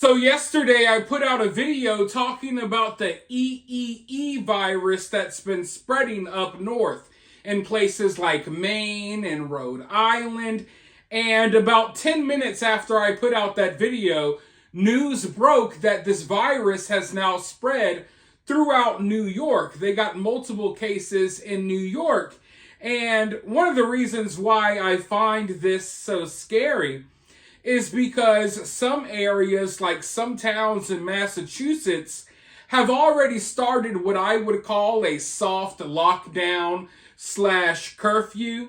So yesterday I put out a video talking about the EEE virus that's been spreading up north in places like Maine and Rhode Island. And about 10 minutes after I put out that video, news broke that this virus has now spread throughout New York. They got multiple cases in New York. And one of the reasons why I find this so scary is because some areas, like some towns in Massachusetts, have already started what I would call a soft lockdown slash curfew.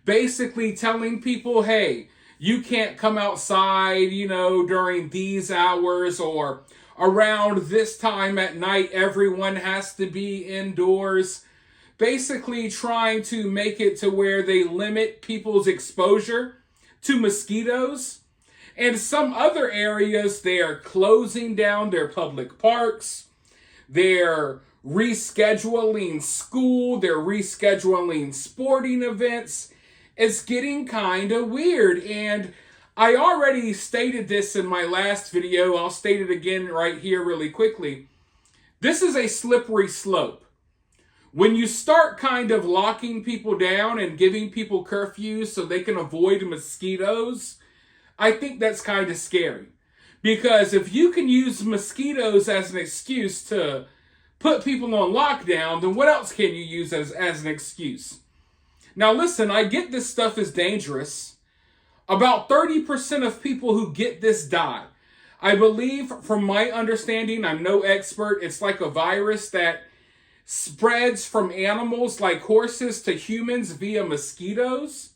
Basically telling people, hey, you can't come outside, during these hours, or around this time at night, everyone has to be indoors. Basically trying to make it to where they limit people's exposure to mosquitoes. And some other areas, they are closing down their public parks. They're rescheduling school. They're rescheduling sporting events. It's getting kind of weird. And I already stated this in my last video. I'll state it again right here really quickly. This is a slippery slope. When you start kind of locking people down and giving people curfews so they can avoid mosquitoes, I think that's kind of scary. Because if you can use mosquitoes as an excuse to put people on lockdown, then what else can you use as an excuse? Now listen, I get this stuff is dangerous. About 30% of people who get this die. I believe, from my understanding, I'm no expert, it's like a virus that spreads from animals like horses to humans via mosquitoes.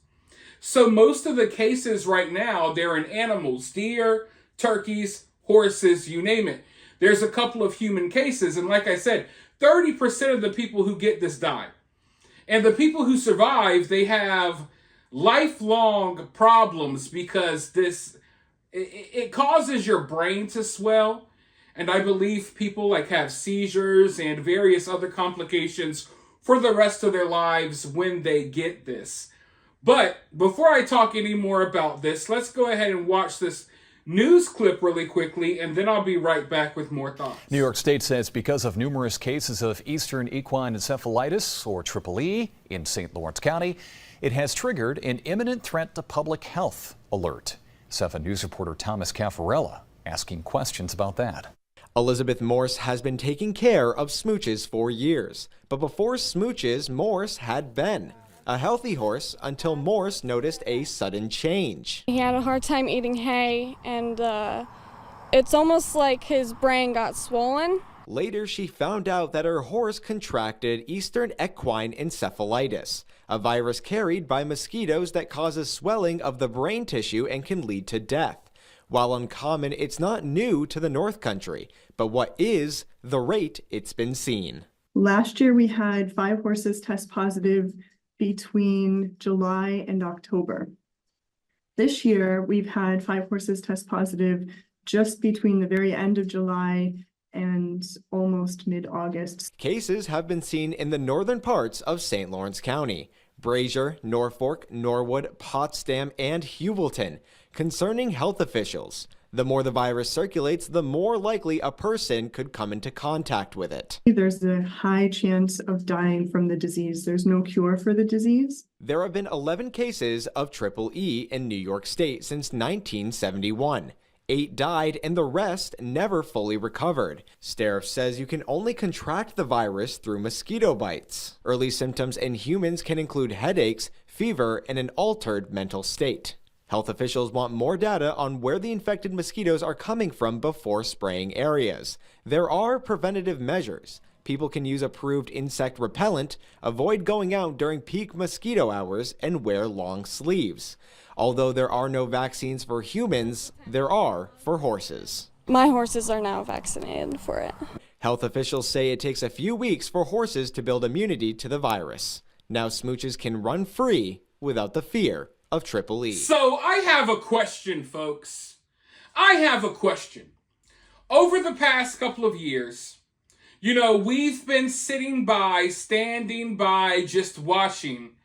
So most of the cases right now, they're in animals, deer, turkeys, horses, you name it. There's a couple of human cases, and like I said, 30% of the people who get this die. And the people who survive, they have lifelong problems because it causes your brain to swell. And I believe people have seizures and various other complications for the rest of their lives when they get this. But before I talk any more about this, let's go ahead and watch this news clip really quickly, and then I'll be right back with more thoughts. New York State says because of numerous cases of Eastern equine encephalitis, or EEE, in St. Lawrence County, it has triggered an imminent threat to public health alert. 7 News reporter Thomas Caffarella asking questions about that. Elizabeth Morse has been taking care of Smooches for years, but before Smooches, Morse had Ben, a healthy horse, until Morse noticed a sudden change. He had a hard time eating hay, and it's almost like his brain got swollen. Later, she found out that her horse contracted Eastern equine encephalitis, a virus carried by mosquitoes that causes swelling of the brain tissue and can lead to death. While uncommon, it's not new to the North Country, but what is the rate it's been seen? Last year, we had 5 horses test positive between July and October. This year, we've had 5 horses test positive just between the very end of July and almost mid-August. Cases have been seen in the northern parts of St. Lawrence County, Brazier, Norfolk, Norwood, Potsdam, and Hewelton, concerning health officials. The more the virus circulates, the more likely a person could come into contact with it. There's a high chance of dying from the disease. There's no cure for the disease. There have been 11 cases of EEE in New York State since 1971. 8 died and the rest never fully recovered. Stariff says you can only contract the virus through mosquito bites. Early symptoms in humans can include headaches, fever, and an altered mental state. Health officials want more data on where the infected mosquitoes are coming from before spraying areas. There are preventative measures. People can use approved insect repellent, avoid going out during peak mosquito hours, and wear long sleeves. Although there are no vaccines for humans, there are for horses. My horses are now vaccinated for it. Health officials say it takes a few weeks for horses to build immunity to the virus. Now Smooches can run free without the fear of EEE. So I have a question, folks. I have a question. Over the past couple of years, we've been sitting by, standing by, just watching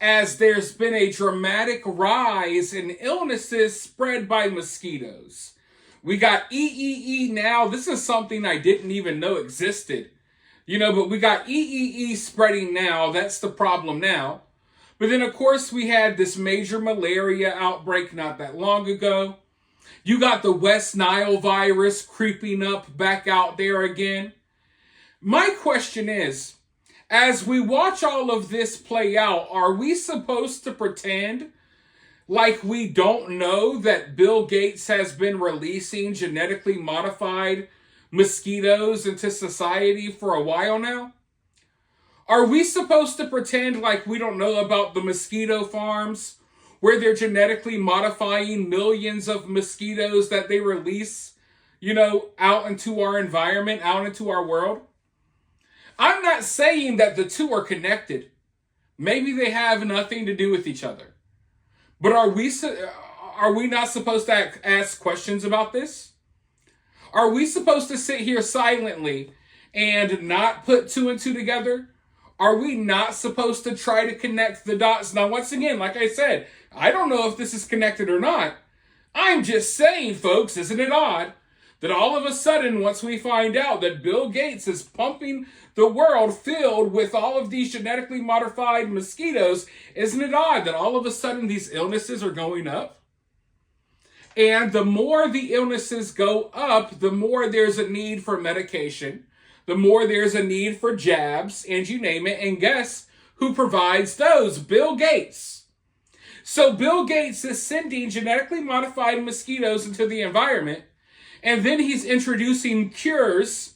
as there's been a dramatic rise in illnesses spread by mosquitoes. We got EEE now. This is something I didn't even know existed. But we got EEE spreading now. That's the problem now. But then, of course, we had this major malaria outbreak not that long ago. You got the West Nile virus creeping up back out there again. My question is, as we watch all of this play out, are we supposed to pretend like we don't know that Bill Gates has been releasing genetically modified mosquitoes into society for a while now? Are we supposed to pretend like we don't know about the mosquito farms where they're genetically modifying millions of mosquitoes that they release, out into our environment, out into our world? I'm not saying that the two are connected. Maybe they have nothing to do with each other. But are we not supposed to ask questions about this? Are we supposed to sit here silently and not put two and two together? Are we not supposed to try to connect the dots? Now, once again, like I said, I don't know if this is connected or not. I'm just saying, folks, isn't it odd that all of a sudden, once we find out that Bill Gates is pumping the world filled with all of these genetically modified mosquitoes, isn't it odd that all of a sudden these illnesses are going up? And the more the illnesses go up, the more there's a need for medication, the more there's a need for jabs, and you name it. And guess who provides those? Bill Gates. So Bill Gates is sending genetically modified mosquitoes into the environment, and then he's introducing cures,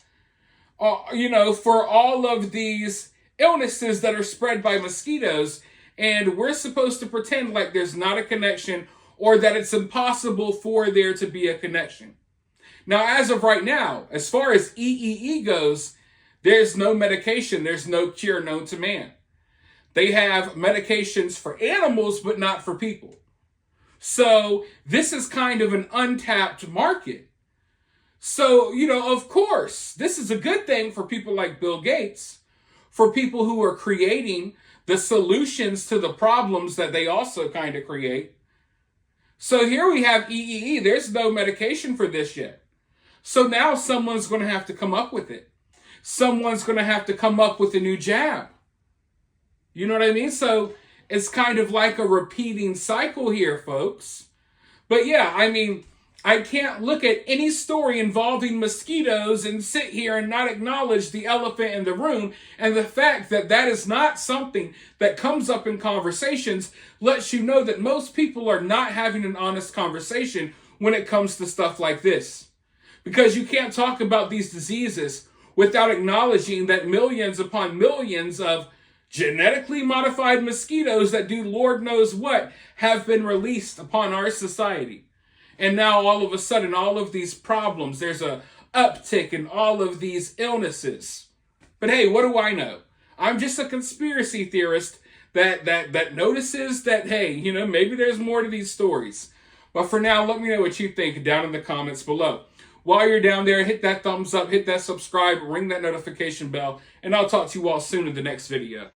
for all of these illnesses that are spread by mosquitoes, and we're supposed to pretend like there's not a connection or that it's impossible for there to be a connection. Now, as of right now, as far as EEE goes, there's no medication, there's no cure known to man. They have medications for animals, but not for people. So this is kind of an untapped market. So, of course, this is a good thing for people like Bill Gates, for people who are creating the solutions to the problems that they also kind of create. So here we have EEE. There's no medication for this yet. So now someone's going to have to come up with it. Someone's going to have to come up with a new jab. You know what I mean? So it's kind of like a repeating cycle here, folks. But yeah, I can't look at any story involving mosquitoes and sit here and not acknowledge the elephant in the room. And the fact that that is not something that comes up in conversations lets you know that most people are not having an honest conversation when it comes to stuff like this. Because you can't talk about these diseases without acknowledging that millions upon millions of genetically modified mosquitoes that do Lord knows what have been released upon our society. And now all of a sudden, all of these problems, there's a uptick in all of these illnesses. But hey, what do I know? I'm just a conspiracy theorist that notices that, hey, maybe there's more to these stories. But for now, let me know what you think down in the comments below. While you're down there, hit that thumbs up, hit that subscribe, ring that notification bell, and I'll talk to you all soon in the next video.